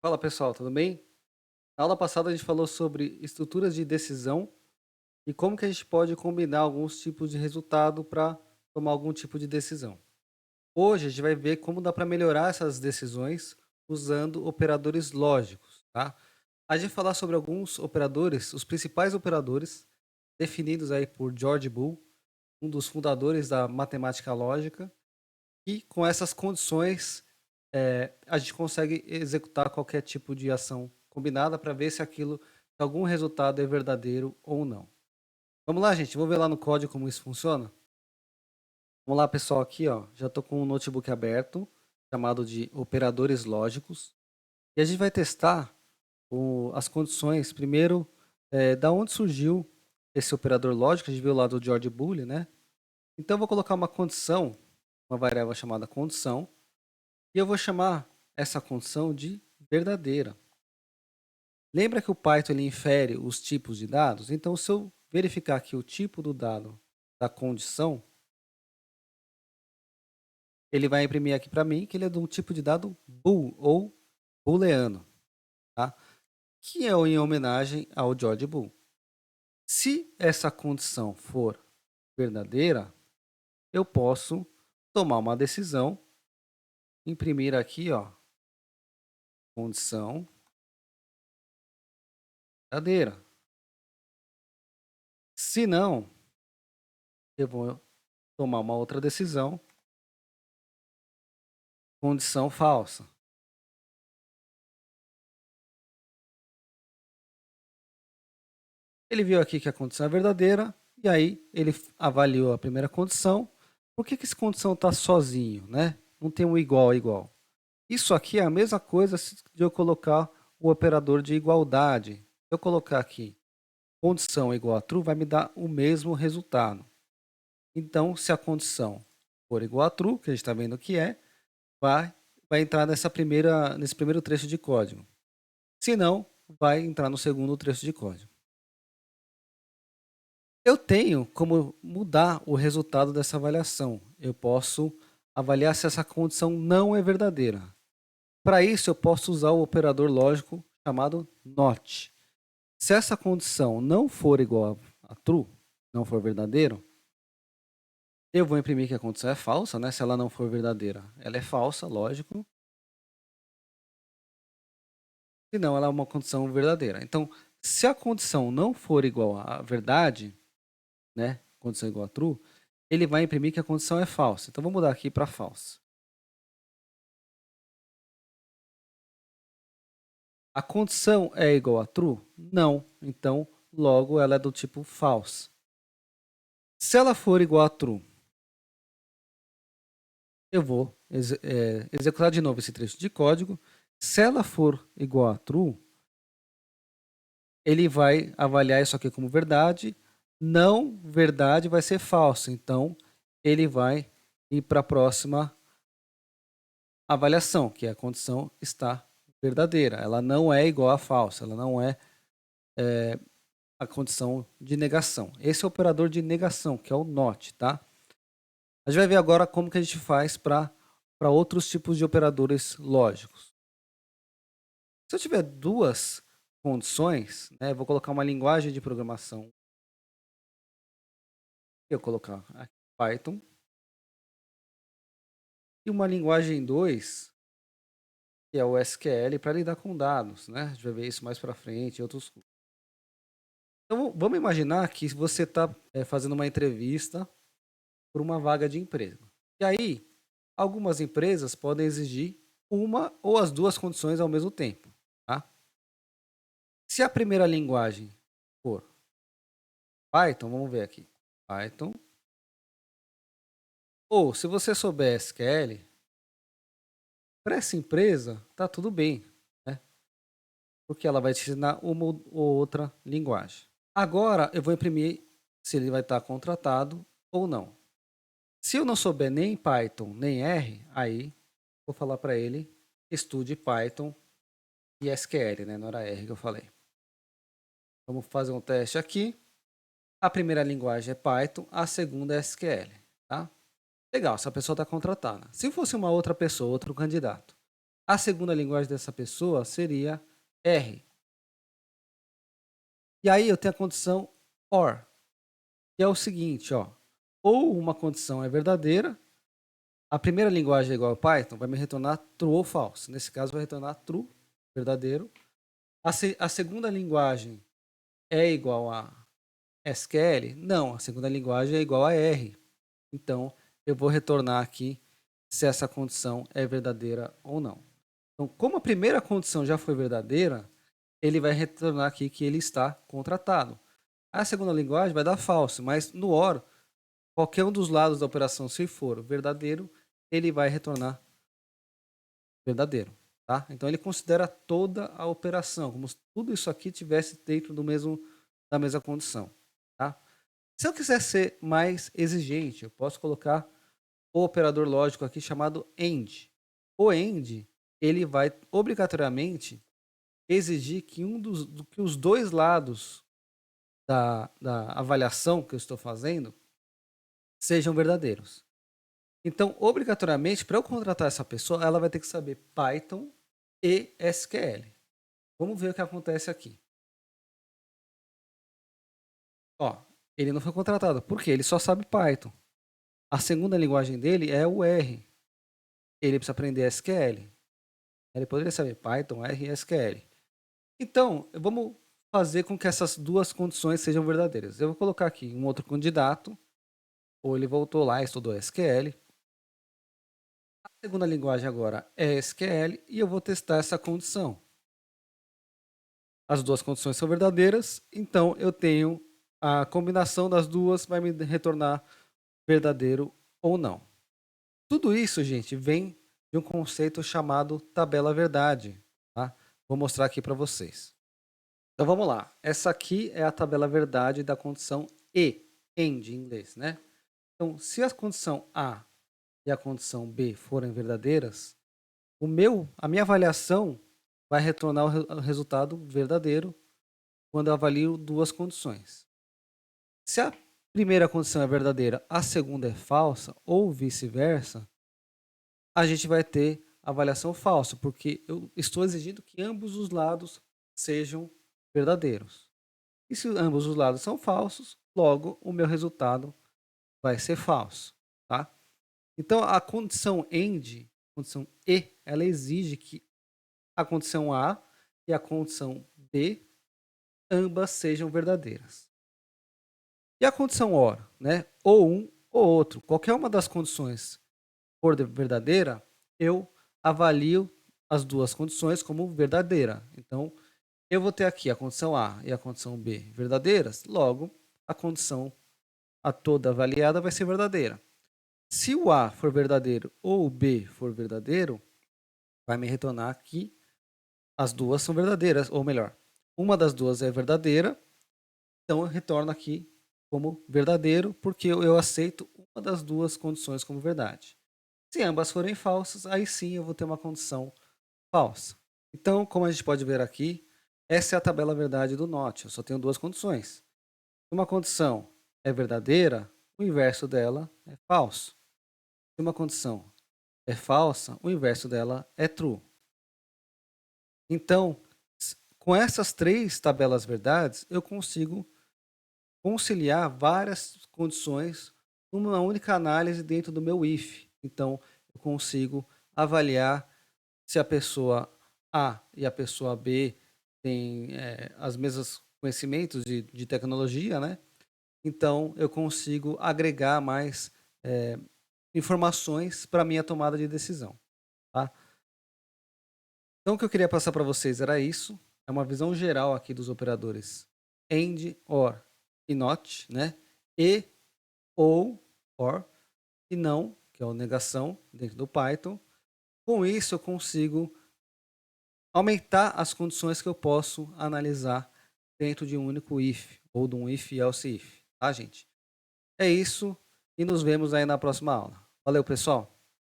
Fala pessoal, tudo bem? Na aula passada a gente falou sobre estruturas de decisão e como que a gente pode combinar alguns tipos de resultado para tomar algum tipo de decisão. Hoje a gente vai ver como dá para melhorar essas decisões usando operadores lógicos, tá? A gente vai falar sobre alguns operadores, os principais operadores definidos aí por George Boole, um dos fundadores da matemática lógica, e com essas condições a gente consegue executar qualquer tipo de ação combinada para ver se algum resultado é verdadeiro ou não. Vamos lá, gente, vamos ver lá no código como isso funciona? Vamos lá, pessoal, aqui, ó, já estou com um notebook aberto, chamado de operadores lógicos, e a gente vai testar as condições, primeiro, da onde surgiu esse operador lógico, a gente viu lá do George Boole, né? Então eu vou colocar uma condição, uma variável chamada condição, e eu vou chamar essa condição de verdadeira. Lembra que o Python ele infere os tipos de dados? Então, se eu verificar aqui o tipo do dado da condição, ele vai imprimir aqui para mim que ele é de um tipo de dado bool ou booleano, tá? Que é em homenagem ao George Boole. Se essa condição for verdadeira, eu posso tomar uma decisão, imprimir aqui, ó, condição verdadeira. Se não, eu vou tomar uma outra decisão, condição falsa. Ele viu aqui que a condição é verdadeira, e aí ele avaliou a primeira condição. Por que essa condição está sozinho, né? Não tem um igual a igual. Isso aqui é a mesma coisa de eu colocar o operador de igualdade. Se eu colocar aqui condição igual a true, vai me dar o mesmo resultado. Então, se a condição for igual a true, que a gente está vendo que é, vai entrar nesse primeiro trecho de código. Se não, vai entrar no segundo trecho de código. Eu tenho como mudar o resultado dessa avaliação. Eu posso avaliar se essa condição não é verdadeira. Para isso, eu posso usar o operador lógico chamado NOT. Se essa condição não for igual a true, não for verdadeiro, eu vou imprimir que a condição é falsa, né? Se ela não for verdadeira, ela é falsa, lógico. Se não, ela é uma condição verdadeira. Então, se a condição não for igual à verdade, né? Condição igual a true, ele vai imprimir que a condição é falsa. Então, vou mudar aqui para falsa. A condição é igual a true? Não. Então, logo, ela é do tipo false. Se ela for igual a true, eu vou executar de novo esse trecho de código. Se ela for igual a true, ele vai avaliar isso aqui como verdade. Não verdade vai ser falso. Então, ele vai ir para a próxima avaliação, que é a condição está verdadeira. Ela não é igual a falsa. Ela não é a condição de negação. Esse é o operador de negação, que é o NOT, tá? A gente vai ver agora como que a gente faz para outros tipos de operadores lógicos. Se eu tiver duas condições, né, vou colocar uma linguagem de programação. Eu colocar aqui Python. E uma linguagem 2, que é o SQL, para lidar com dados, né? A gente vai ver isso mais para frente em outros cursos. Então, vamos imaginar que você está fazendo uma entrevista por uma vaga de emprego. E aí, algumas empresas podem exigir uma ou as duas condições ao mesmo tempo. Tá? Se a primeira linguagem for Python, vamos ver aqui, Python, ou se você souber SQL, para essa empresa tá tudo bem, né? Porque ela vai te ensinar uma ou outra linguagem. Agora eu vou imprimir se ele vai estar contratado ou não. Se eu não souber nem Python nem R, aí vou falar para ele estude Python e SQL, né? Não era R que eu falei. Vamos fazer um teste aqui. A primeira linguagem é Python, a segunda é SQL, tá? Legal, essa pessoa está contratada. Se fosse uma outra pessoa, outro candidato, A segunda linguagem dessa pessoa seria R. E aí eu tenho a condição OR, que é o seguinte, ó. Ou uma condição é verdadeira, a primeira linguagem é igual ao Python, vai me retornar true ou false. Nesse caso, vai retornar true, verdadeiro. A segunda linguagem é igual a SQL? Não, a segunda linguagem é igual a R. Então, eu vou retornar aqui se essa condição é verdadeira ou não. Então, como a primeira condição já foi verdadeira, ele vai retornar aqui que ele está contratado. A segunda linguagem vai dar false, mas no OR, qualquer um dos lados da operação, se for verdadeiro, ele vai retornar verdadeiro. Tá? Então, ele considera toda a operação, como se tudo isso aqui tivesse dentro da mesma condição. Tá? Se eu quiser ser mais exigente, eu posso colocar o operador lógico aqui chamado AND. O AND, ele vai obrigatoriamente exigir que que os dois lados da avaliação que eu estou fazendo sejam verdadeiros. Então, obrigatoriamente, para eu contratar essa pessoa, ela vai ter que saber Python e SQL. Vamos ver o que acontece aqui. Ó, ele não foi contratado. Por quê? Ele só sabe Python. A segunda linguagem dele é o R. Ele precisa aprender SQL. Ele poderia saber Python, R e SQL. Então, vamos fazer com que essas duas condições sejam verdadeiras. Eu vou colocar aqui um outro candidato, ou ele voltou lá e estudou SQL. A segunda linguagem agora é SQL e eu vou testar essa condição. As duas condições são verdadeiras, então eu tenho a combinação das duas vai me retornar verdadeiro ou não. Tudo isso, gente, vem de um conceito chamado tabela verdade. Tá? Vou mostrar aqui para vocês. Então vamos lá. Essa aqui é a tabela verdade da condição E, AND em inglês, né? Então, se a condição A e a condição B forem verdadeiras, a minha avaliação vai retornar o resultado verdadeiro quando eu avalio duas condições. Se a primeira condição é verdadeira, a segunda é falsa, ou vice-versa, a gente vai ter avaliação falsa, porque eu estou exigindo que ambos os lados sejam verdadeiros. E se ambos os lados são falsos, logo o meu resultado vai ser falso. Tá? Então a condição AND, condição E, ela exige que a condição A e a condição B ambas sejam verdadeiras. E a condição OR, né? Ou um ou outro, qualquer uma das condições for verdadeira, eu avalio as duas condições como verdadeira. Então, eu vou ter aqui a condição A e a condição B verdadeiras, logo, a condição a toda avaliada vai ser verdadeira. Se o A for verdadeiro ou o B for verdadeiro, vai me retornar que as duas são verdadeiras, ou melhor, uma das duas é verdadeira, então eu retorno aqui como verdadeiro, porque eu aceito uma das duas condições como verdade. Se ambas forem falsas, aí sim eu vou ter uma condição falsa. Então, como a gente pode ver aqui, essa é a tabela verdade do NOT. Eu só tenho duas condições. Se uma condição é verdadeira, o inverso dela é falso. Se uma condição é falsa, o inverso dela é true. Então, com essas três tabelas verdades, eu consigo conciliar várias condições numa única análise dentro do meu if. Então, eu consigo avaliar se a pessoa A e a pessoa B têm as mesmas conhecimentos de tecnologia, né? Então, eu consigo agregar mais informações para a minha tomada de decisão. Tá? Então, o que eu queria passar para vocês era isso. É uma visão geral aqui dos operadores AND, OR e NOT, né? E, ou, OR, e não, que é a negação dentro do Python. Com isso, eu consigo aumentar as condições que eu posso analisar dentro de um único if, ou de um if-else if, tá, gente? É isso, e nos vemos aí na próxima aula. Valeu, pessoal!